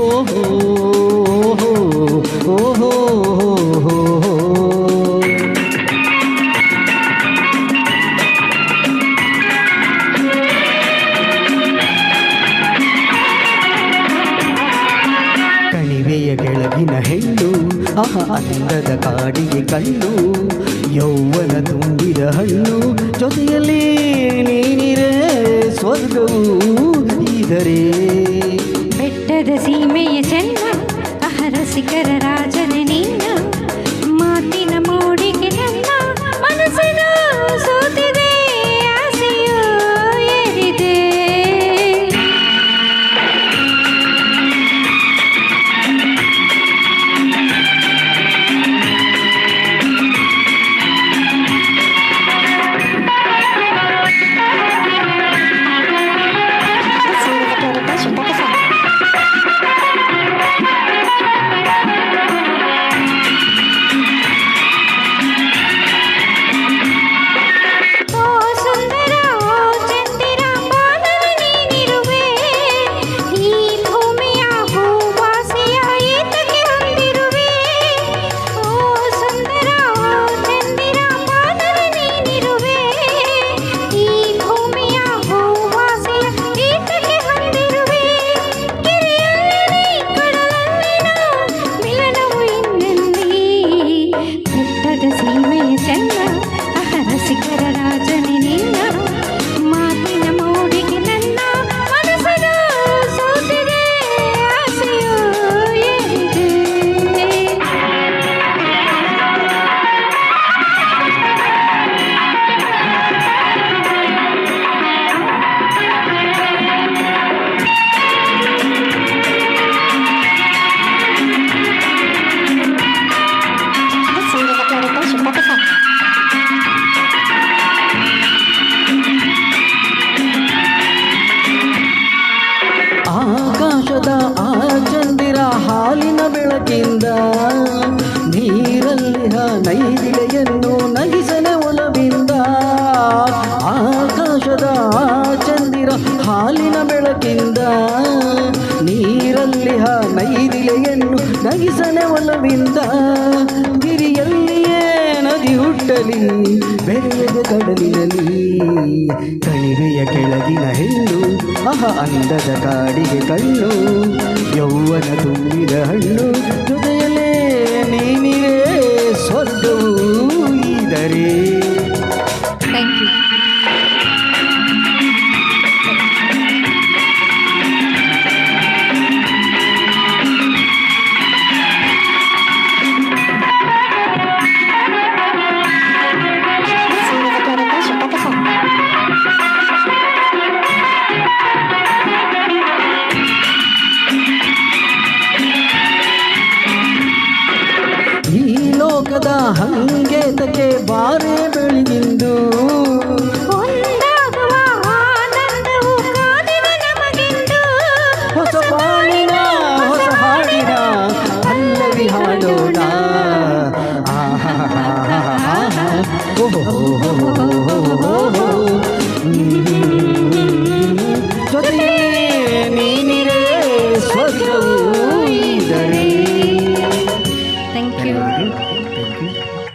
ಓಹೋ ಓಹೋ ಕಣಿವೆಯ ಕೆಳಗಿನ ಹೆಣ್ಣು ಅಂದದ ಕಾಡಿಗೆ ಕಣ್ಣು ಯೌವನ ತುಂಬಿದ ಹಣ್ಣು ಜೊತೆಯಲ್ಲಿ ನೀನಿರೇ ಸ್ವರ್ಗವು ಇದರೆ ಬೆಟ್ಟದ ಸೀಮೆಯ ಚೆನ್ನ ರಸಿಕರ ರಾಜನ ನಿನ್ನ ಮಾತಿನ ಮೋಡಿಗೆ ನನ್ನ ಮನಸ್ಸಿನ ಸೋತಿದೆ ಆಸೆಯು ಏರಿದೆ ರಸಿಕರ ರಾಜನಿ ನಿನ್ನ ಮಾತಿನ ಮೋಡಿಗೆ ನನ್ನ ಮನಸ್ಸಿನ ಸೋತಿದೆ ಆಸೆಯು ಏರಿದೆ ಆಕಾಶದ ಆ ಚಂದಿರ ಹಾಲಿನ ಬೆಳಕಿಂದ ನೀರಲ್ಲಿಹ ನೈದಿಲೆಯನ್ನು ನಗಿಸನೆ ಒಲವಿಂದ ಆಕಾಶದ ಆ ಚಂದಿರ ಹಾಲಿನ ಬೆಳಕಿಂದ ನೀರಲ್ಲಿಹ ನೈದಿಲೆಯನ್ನು ನಗಿಸನೆ ಒಲವಿಂದ ಗಿರಿಯಲ್ಲಿಯೇ ನದಿ ಹುಟ್ಟಲಿ ಬೆರೆಯದ ಕಡಲಿನಲ್ಲಿ ಕಣಿವೆಯ ಕೆಳಗಿನ ಹೆಣ್ಣು ಅಂದದ ಕಾಡಿಗೆ ಕಣ್ಣು ಯೌವನ ತುಂಬಿದ ಹಣ್ಣು ಜೊತೆಯಲ್ಲೇ ನೀನಿರೇ ಸ್ವರ್ಗವು ಇದರೆ ಥ್ಯಾಂಕ್ ಯು ಲೋಕದ ಹಂಗೇತಕ್ಕೆ ಬಾರೆ ಬೆಳಗಿಂದು ಒಂದಾಗುವ ಆನಂದವು ಕಾದಿದೆ ನಮಗಿಂದು ಹೊಸ ಬಾಳಿನ ಹೊಸ ಹಾಡಿನ ಪಲ್ಲವಿ ಹಾಡೋಣ ಜೊತೆಗೆ ನೀನಿರೇ ಸ್ವರ್ಗವು ಇದರೆ ಥ್ಯಾಂಕ್ ಯು Thank you.